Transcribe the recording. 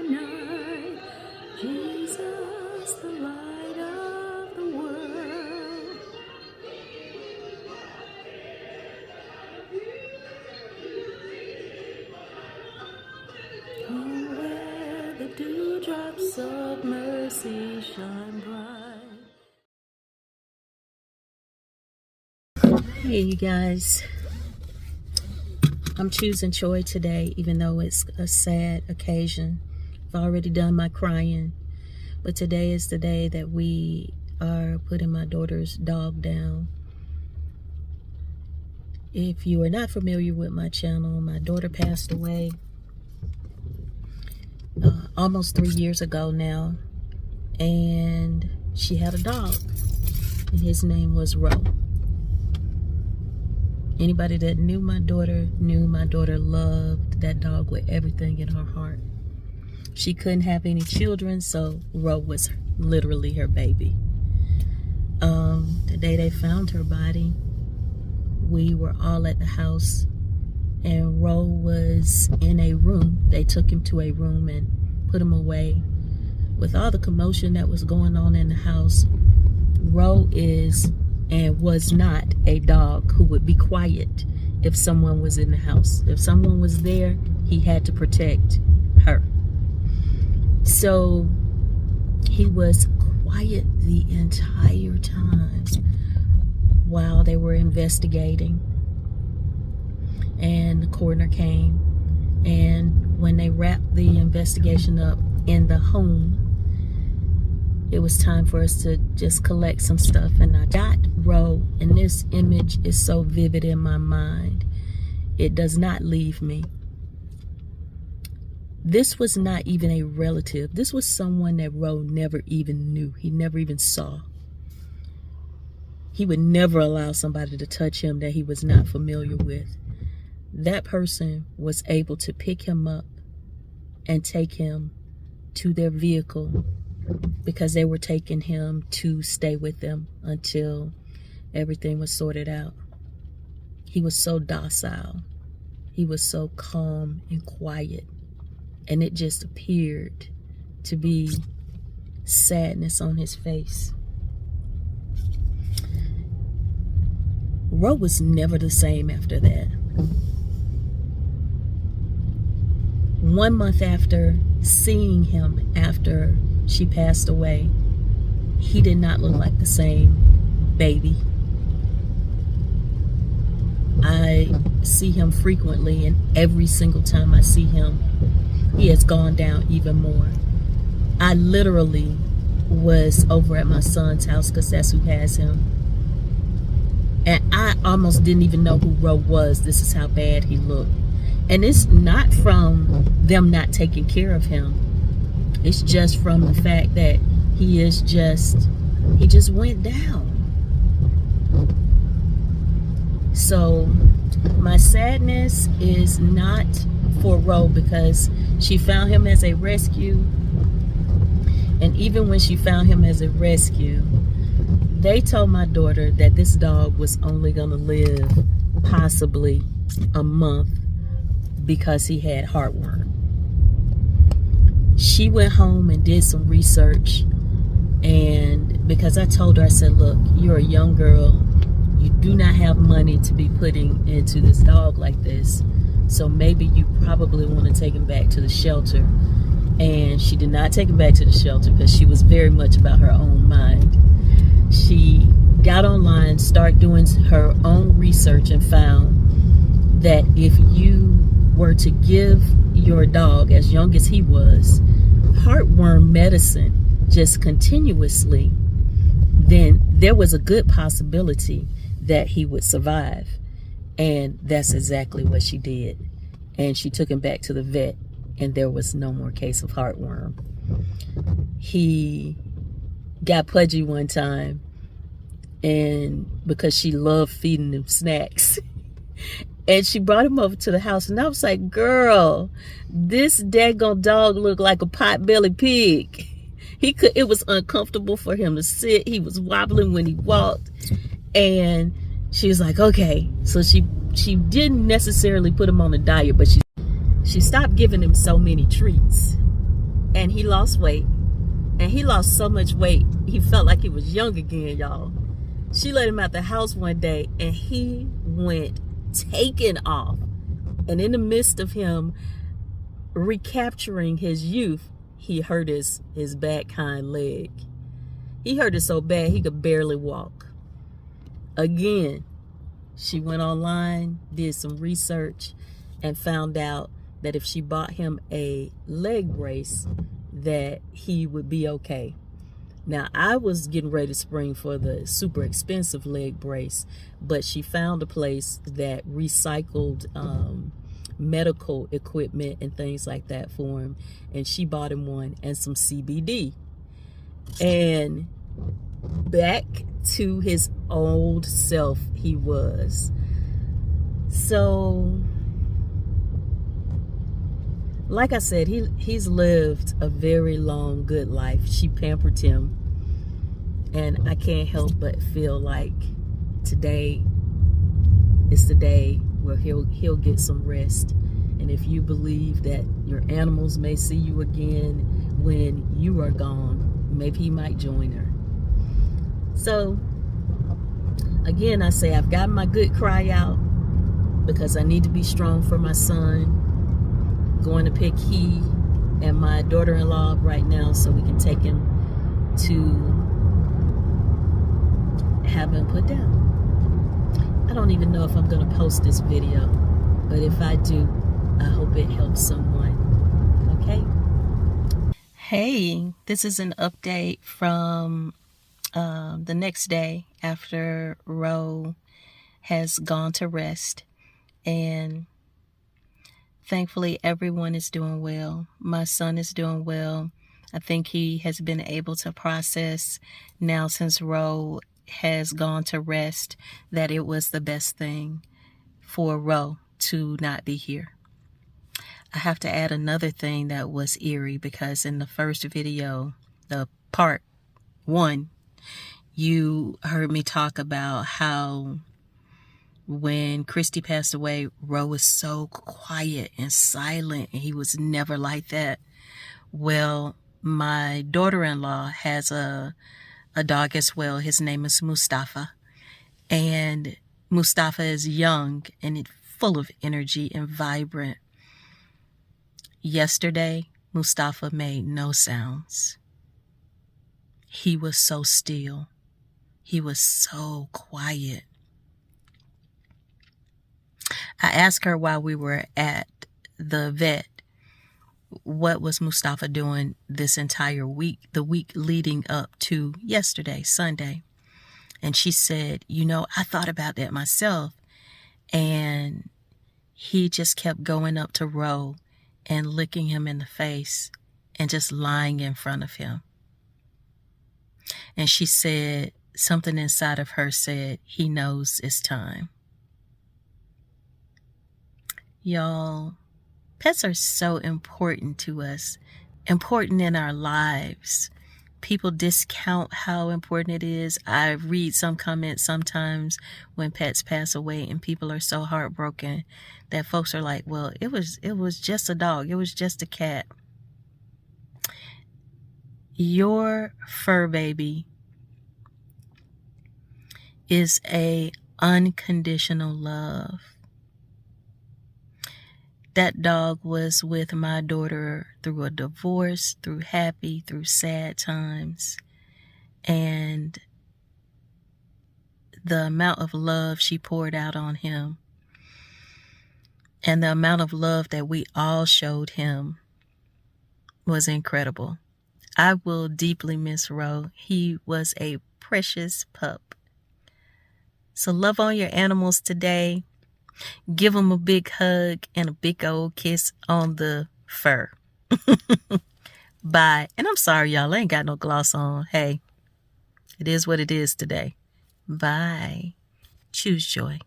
night, Jesus, the light of the world. Oh, where the dewdrops of mercy shine bright. Hey, you guys. I'm choosing joy today, even though it's a sad occasion. I've already done my crying, but today is the day that we are putting my daughter's dog down. If you are not familiar with my channel, my daughter passed away almost 3 years ago now, and she had a dog, and his name was Ro. Anybody that knew my daughter loved that dog with everything in her heart. She couldn't have any children, so Ro was literally her baby. The day they found her body, we were all at the house, and Ro was in a room. They took him to a room and put him away. With all the commotion that was going on in the house, Ro is and was not a dog who would be quiet if someone was in the house. If someone was there, he had to protect her. So he was quiet the entire time while they were investigating. And the coroner came, and when they wrapped the investigation up in the home, it was time for us to just collect some stuff. And I got Ro, and this image is so vivid in my mind. It does not leave me. This was not even a relative. This was someone that Ro never even knew. He never even saw. He would never allow somebody to touch him that he was not familiar with. That person was able to pick him up and take him to their vehicle, because they were taking him to stay with them until everything was sorted out. He was so docile. He was so calm and quiet. And it just appeared to be sadness on his face. Ro was never the same after that. 1 month after seeing him after she passed away, he did not look like the same baby. I see him frequently, and every single time I see him, he has gone down even more. I literally was over at my son's house, because that's who has him, and I almost didn't even know who Ro was. This is how bad he looked. And it's not from them not taking care of him. It's just from the fact that he just went down. So my sadness is not for Ro, because she found him as a rescue. And even when she found him as a rescue, they told my daughter that this dog was only gonna live possibly a month, because he had heartworm. She went home and did some research, and because I told her, I said, look, you're a young girl, you do not have money to be putting into this dog like this, so maybe you probably want to take him back to the shelter. And she did not take him back to the shelter, because she was very much about her own mind. She got online, started doing her own research, and found that if you were to give your dog, as young as he was, heartworm medicine just continuously, then there was a good possibility that he would survive. And that's exactly what she did. And she took him back to the vet, and there was no more case of heartworm. He got pudgy one time, and because she loved feeding him snacks, and she brought him over to the house, and I was like, girl, this daggone dog looked like a pot-bellied pig. It was uncomfortable for him to sit. He was wobbling when he walked. And she was like, okay. So she didn't necessarily put him on a diet, but she stopped giving him so many treats. and he lost weight. And he lost so much weight, he felt like he was young again, y'all. She let him out the house one day, and he went taking off. And in the midst of him recapturing his youth, he hurt his back hind leg. He hurt it so bad he could barely walk. Again, she went online, did some research, and found out that if she bought him a leg brace, that he would be okay. Now, I was getting ready to spring for the super expensive leg brace, but she found a place that recycled medical equipment and things like that for him, and she bought him one and some CBD. And back to his old self he was. So, like I said, he's lived a very long, good life. She pampered him. And I can't help but feel like today is the day where he'll get some rest. And if you believe that your animals may see you again when you are gone, maybe he might join her. So, again, I say I've got my good cry out because I need to be strong for my son. Going to pick he and my daughter-in-law right now so we can take him to have him put down. I don't even know if I'm going to post this video, but if I do, I hope it helps someone. Okay? Hey, this is an update from the next day after Ro has gone to rest, and thankfully everyone is doing well. My son is doing well. I think he has been able to process now since Ro has gone to rest that it was the best thing for Ro to not be here. I have to add another thing that was eerie, because in the first video, the part 1, you heard me talk about how when Christy passed away, Ro was so quiet and silent, and he was never like that. Well, my daughter-in-law has a dog as well. His name is Mustafa. And Mustafa is young and full of energy and vibrant. Yesterday, Mustafa made no sounds. He was so still. He was so quiet. I asked her while we were at the vet, what was Mustafa doing this entire week, the week leading up to yesterday, Sunday? And she said, you know, I thought about that myself. And he just kept going up to Ro and licking him in the face and just lying in front of him. And she said, something inside of her said, he knows it's time. Y'all, pets are so important to us, important in our lives. People discount how important it is. I read some comments sometimes when pets pass away and people are so heartbroken that folks are like, well, it was just a dog. It was just a cat. Your fur baby is a unconditional love. That dog was with my daughter through a divorce, through happy, through sad times. And the amount of love she poured out on him and the amount of love that we all showed him was incredible. I will deeply miss Ro. He was a precious pup. So love on your animals today. Give them a big hug and a big old kiss on the fur. Bye. And I'm sorry, y'all. I ain't got no gloss on. Hey, it is what it is today. Bye. Choose joy.